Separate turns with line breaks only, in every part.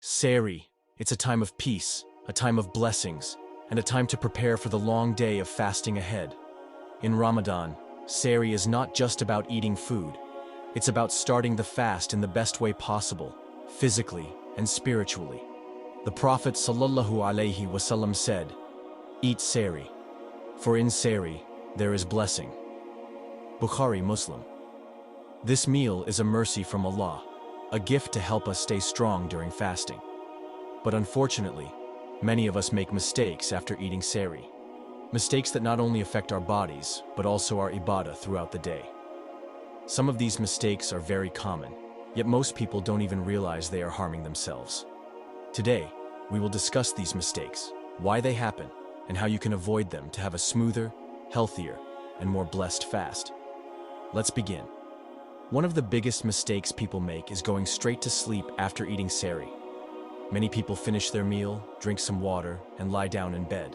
Sehri, it's a time of peace, a time of blessings, and a time to prepare for the long day of fasting ahead. In Ramadan, Sehri is not just about eating food. It's about starting the fast in the best way possible, physically and spiritually. The Prophet ﷺ said, "Eat Sehri, for in Sehri there is blessing." Bukhari Muslim. This meal is a mercy from Allah, a gift to help us stay strong during fasting. But unfortunately, many of us make mistakes after eating Sehri. Mistakes that not only affect our bodies, but also our ibadah throughout the day. Some of these mistakes are very common, yet most people don't even realize they are harming themselves. Today, we will discuss these mistakes, why they happen, and how you can avoid them to have a smoother, healthier, and more blessed fast. Let's begin. One of the biggest mistakes people make is going straight to sleep after eating Sehri. Many people finish their meal, drink some water, and lie down in bed.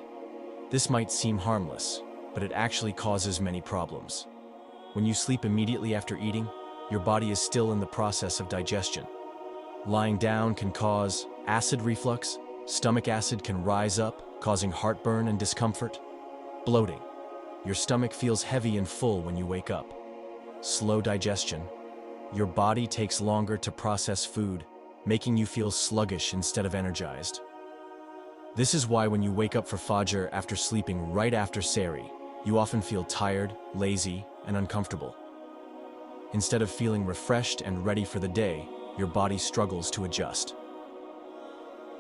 This might seem harmless, but it actually causes many problems. When you sleep immediately after eating, your body is still in the process of digestion. Lying down can cause acid reflux, stomach acid can rise up, causing heartburn and discomfort. Bloating. Your stomach feels heavy and full when you wake up. Slow digestion. Your body takes longer to process food, making you feel sluggish instead of energized. This is why when you wake up for Fajr after sleeping right after Sehri, you often feel tired, lazy, and uncomfortable. Instead of feeling refreshed and ready for the day, your body struggles to adjust.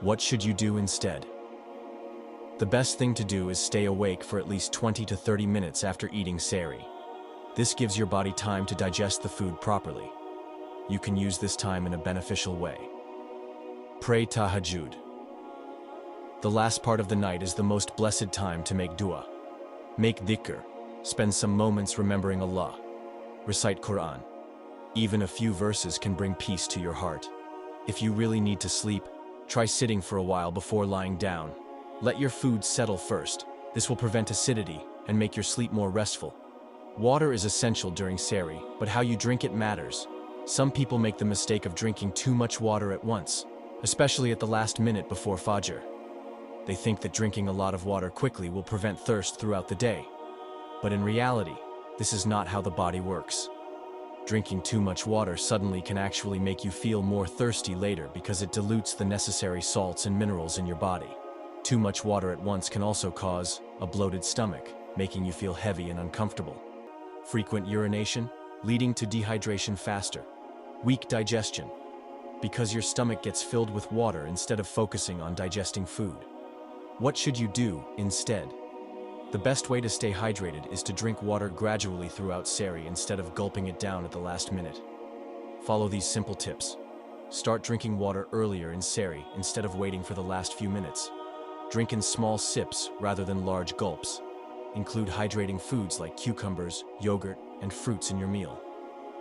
What should you do instead? The best thing to do is stay awake for at least 20 to 30 minutes after eating Sehri. This gives your body time to digest the food properly. You can use this time in a beneficial way. Pray tahajjud. The last part of the night is the most blessed time to make dua. Make dhikr. Spend some moments remembering Allah. Recite Quran. Even a few verses can bring peace to your heart. If you really need to sleep, try sitting for a while before lying down. Let your food settle first. This will prevent acidity and make your sleep more restful. Water is essential during Sehri, but how you drink it matters. Some people make the mistake of drinking too much water at once, especially at the last minute before Fajr. They think that drinking a lot of water quickly will prevent thirst throughout the day. But in reality, this is not how the body works. Drinking too much water suddenly can actually make you feel more thirsty later because it dilutes the necessary salts and minerals in your body. Too much water at once can also cause a bloated stomach, making you feel heavy and uncomfortable. Frequent urination, leading to dehydration faster. Weak digestion, because your stomach gets filled with water instead of focusing on digesting food. What should you do instead? The best way to stay hydrated is to drink water gradually throughout Sehri instead of gulping it down at the last minute. Follow these simple tips. Start drinking water earlier in Sehri instead of waiting for the last few minutes. Drink in small sips rather than large gulps. Include hydrating foods like cucumbers, yogurt, and fruits in your meal.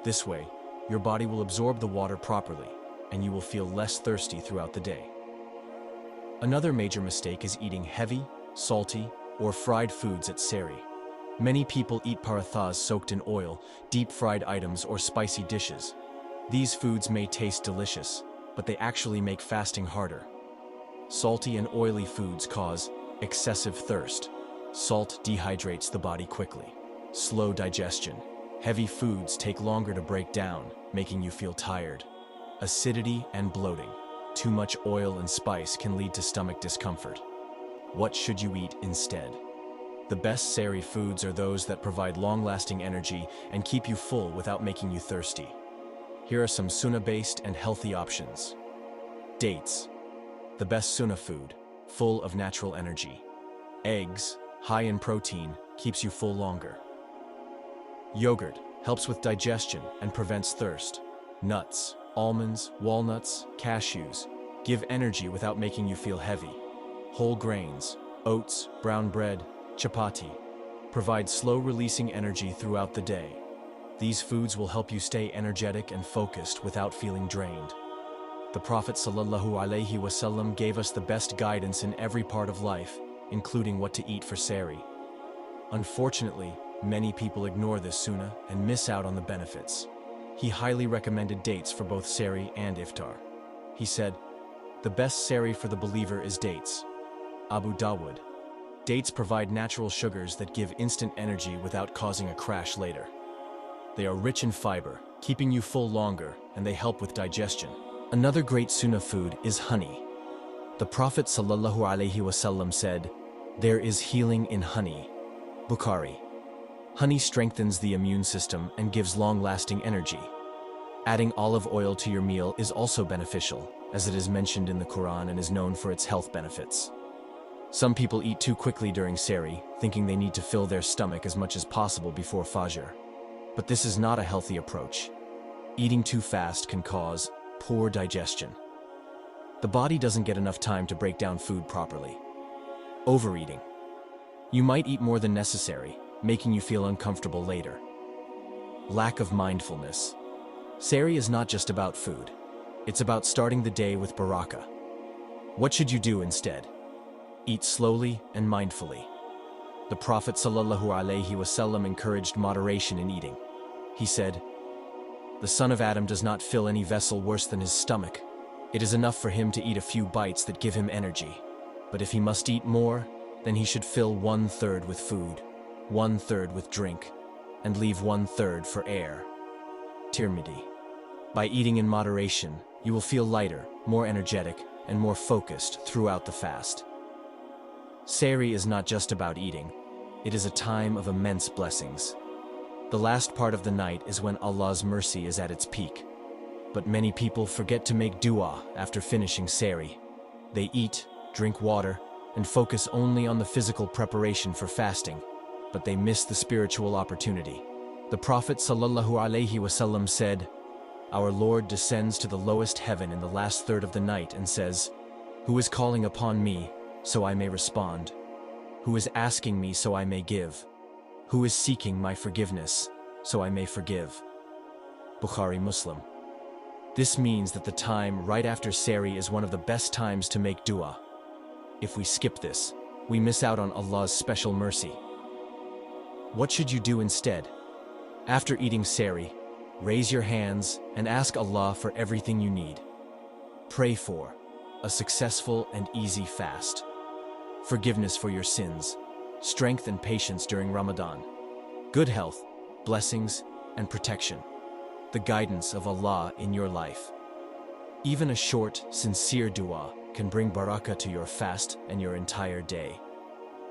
This way, your body will absorb the water properly, and you will feel less thirsty throughout the day. Another major mistake is eating heavy, salty, or fried foods at Sehri. Many people eat parathas soaked in oil, deep-fried items, or spicy dishes. These foods may taste delicious, but they actually make fasting harder. Salty and oily foods cause excessive thirst. Salt dehydrates the body quickly. Slow digestion. Heavy foods take longer to break down, making you feel tired. Acidity and bloating. Too much oil and spice can lead to stomach discomfort. What should you eat instead? The best Sehri foods are those that provide long-lasting energy and keep you full without making you thirsty. Here are some sunnah-based and healthy options. Dates. The best sunnah food, full of natural energy. Eggs, high in protein, keeps you full longer. Yogurt helps with digestion and prevents thirst. Nuts, almonds, walnuts, cashews give energy without making you feel heavy. Whole grains, oats, brown bread, chapati provide slow-releasing energy throughout the day. These foods will help you stay energetic and focused without feeling drained. The Prophet ﷺ gave us the best guidance in every part of life, including what to eat for Sehri. Unfortunately, many people ignore this sunnah and miss out on the benefits. He highly recommended dates for both Sehri and iftar. He said, The best sehri for the believer is dates. Abu Dawood. Dates provide natural sugars that give instant energy without causing a crash later. They are rich in fiber, keeping you full longer, and they help with digestion. Another great sunnah food is honey. The Prophet ﷺ said, "There is healing in honey." Bukhari. Honey strengthens the immune system and gives long-lasting energy. Adding olive oil to your meal is also beneficial, as it is mentioned in the Quran and is known for its health benefits. Some people eat too quickly during Sehri, thinking they need to fill their stomach as much as possible before Fajr. But this is not a healthy approach. Eating too fast can cause poor digestion. The body doesn't get enough time to break down food properly. Overeating. You might eat more than necessary, making you feel uncomfortable later. Lack of mindfulness. Sehri is not just about food. It's about starting the day with barakah. What should you do instead? Eat slowly and mindfully. The Prophet ﷺ encouraged moderation in eating. He said, "The son of Adam does not fill any vessel worse than his stomach. It is enough for him to eat a few bites that give him energy. But if he must eat more, then he should fill 1/3 with food, 1/3 with drink, and leave 1/3 for air." Tirmidhi. By eating in moderation, you will feel lighter, more energetic, and more focused throughout the fast. Sehri is not just about eating. It is a time of immense blessings. The last part of the night is when Allah's mercy is at its peak. But many people forget to make dua after finishing Sehri. They eat, drink water, and focus only on the physical preparation for fasting, but they miss the spiritual opportunity. The Prophet ﷺ said, "Our Lord descends to the lowest heaven in the last third of the night and says, 'Who is calling upon me, so I may respond? Who is asking me so I may give? Who is seeking my forgiveness, so I may forgive?'" Bukhari Muslim. This means that the time right after Sehri is one of the best times to make dua. If we skip this, we miss out on Allah's special mercy. What should you do instead? After eating Sehri, raise your hands and ask Allah for everything you need. Pray for a successful and easy fast, forgiveness for your sins, strength and patience during Ramadan, good health, blessings, and protection, the guidance of Allah in your life. Even a short, sincere dua can bring barakah to your fast and your entire day.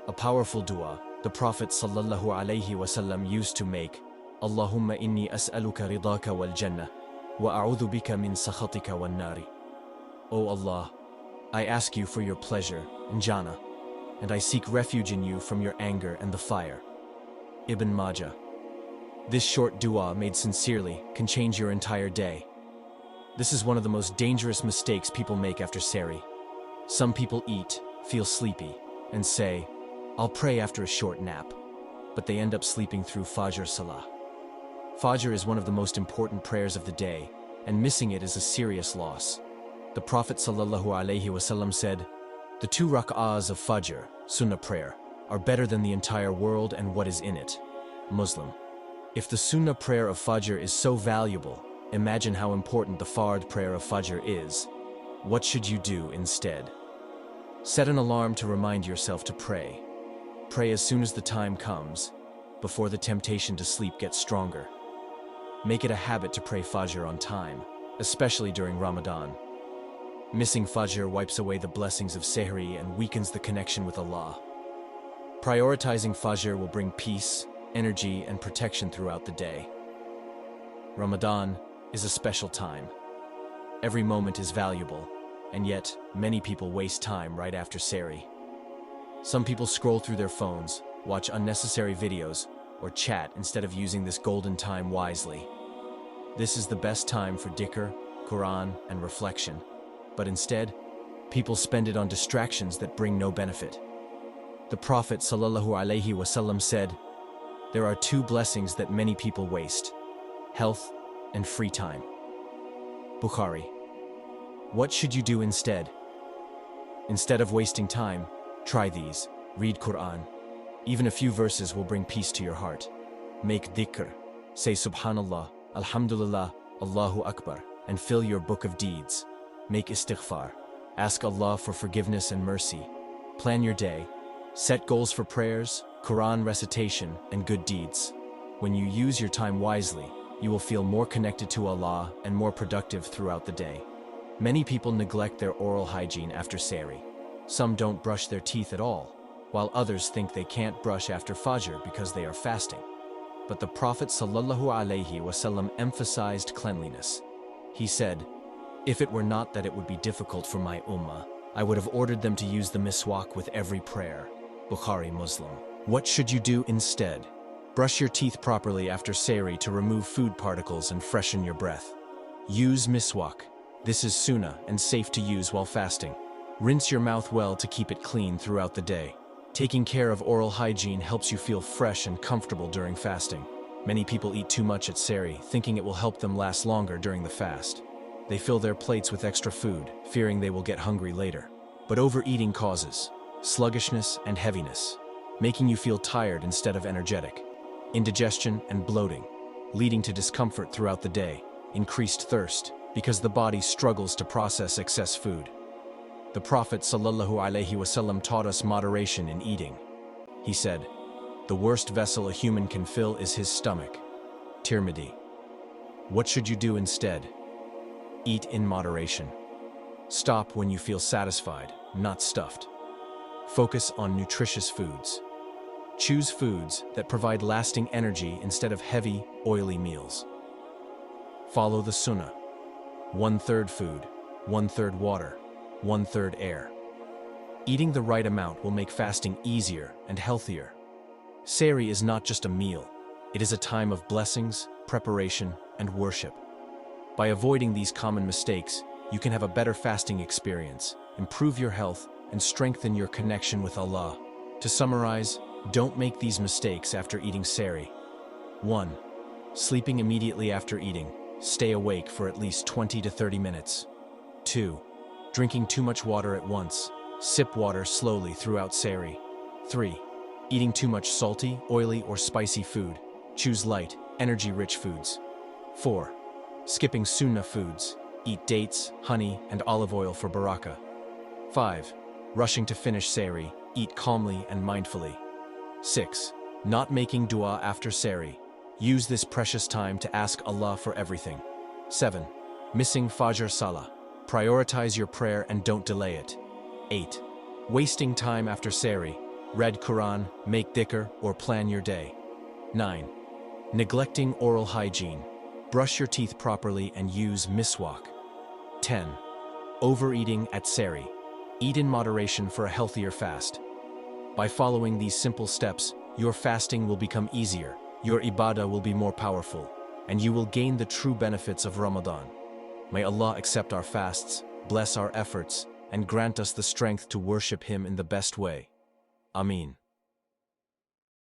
A powerful dua the Prophet ﷺ used to make, "Allahumma inni as'aluka ridaka wal jannah, wa a'udhu bika min sakhatika wal nari." O Allah, I ask you for your pleasure and Jannah, and I seek refuge in you from your anger and the fire. Ibn Majah. This short dua made sincerely can change your entire day. This is one of the most dangerous mistakes people make after Sehri. Some people eat, feel sleepy, and say, "I'll pray after a short nap," but they end up sleeping through Fajr Salah. Fajr is one of the most important prayers of the day, and missing it is a serious loss. The Prophet ﷺ said, "The 2 rak'ahs of Fajr, Sunnah prayer, are better than the entire world and what is in it." Muslim. If the Sunnah prayer of Fajr is so valuable, imagine how important the Fard prayer of Fajr is. What should you do instead? Set an alarm to remind yourself to pray. Pray as soon as the time comes, before the temptation to sleep gets stronger. Make it a habit to pray Fajr on time, especially during Ramadan. Missing Fajr wipes away the blessings of Sehri and weakens the connection with Allah. Prioritizing Fajr will bring peace, energy, and protection throughout the day. Ramadan is a special time. Every moment is valuable, and yet many people waste time right after Sehri. Some people scroll through their phones, watch unnecessary videos, or chat instead of using this golden time wisely. This is the best time for dhikr, Quran, and reflection, but instead, people spend it on distractions that bring no benefit. The Prophet ﷺ said, "There are 2 blessings that many people waste: health and free time." Bukhari. What should you do instead? Instead of wasting time, try these. Read Quran. Even a few verses will bring peace to your heart. Make dhikr. Say Subhanallah, Alhamdulillah, Allahu Akbar, and fill your book of deeds. Make istighfar. Ask Allah for forgiveness and mercy. Plan your day. Set goals for prayers, Quran recitation, and good deeds. When you use your time wisely, you will feel more connected to Allah and more productive throughout the day. Many people neglect their oral hygiene after Sehri. Some don't brush their teeth at all, while others think they can't brush after Fajr because they are fasting. But the Prophet ﷺ emphasized cleanliness. He said, "If it were not that it would be difficult for my ummah, I would have ordered them to use the miswak with every prayer." Bukhari Muslim. What should you do instead? Brush your teeth properly after Sehri to remove food particles and freshen your breath. Use miswak. This is sunnah and safe to use while fasting. Rinse your mouth well to keep it clean throughout the day. Taking care of oral hygiene helps you feel fresh and comfortable during fasting. Many people eat too much at Sehri, thinking it will help them last longer during the fast. They fill their plates with extra food, fearing they will get hungry later. But overeating causes sluggishness and heaviness, making you feel tired instead of energetic, indigestion and bloating, leading to discomfort throughout the day, increased thirst, because the body struggles to process excess food. The Prophet ﷺ taught us moderation in eating. He said, "The worst vessel a human can fill is his stomach." Tirmidhi. What should you do instead? Eat in moderation. Stop when you feel satisfied, not stuffed. Focus on nutritious foods. Choose foods that provide lasting energy instead of heavy, oily meals. Follow the sunnah. 1/3 food, 1/3 water, 1/3 air. Eating the right amount will make fasting easier and healthier. Sehri is not just a meal. It is a time of blessings, preparation, and worship. By avoiding these common mistakes, you can have a better fasting experience, improve your health, and strengthen your connection with Allah. To summarize, don't make these mistakes after eating Sehri. 1. Sleeping immediately after eating. Stay awake for at least 20 to 30 minutes. 2. Drinking too much water at once. Sip water slowly throughout Sehri. 3. Eating too much salty, oily, or spicy food. Choose light, energy-rich foods. 4. Skipping sunnah foods. Eat dates, honey, and olive oil for barakah. 5. Rushing to finish Sehri. Eat calmly and mindfully. 6. Not making dua after Sehri. Use this precious time to ask Allah for everything. 7. Missing Fajr Salah. Prioritize your prayer and don't delay it. 8. Wasting time after Sehri. Read Quran, make dhikr, or plan your day. 9. Neglecting oral hygiene. Brush your teeth properly and use miswak. 10. Overeating at Sehri. Eat in moderation for a healthier fast. By following these simple steps, your fasting will become easier, your ibadah will be more powerful, and you will gain the true benefits of Ramadan. May Allah accept our fasts, bless our efforts, and grant us the strength to worship Him in the best way. Ameen.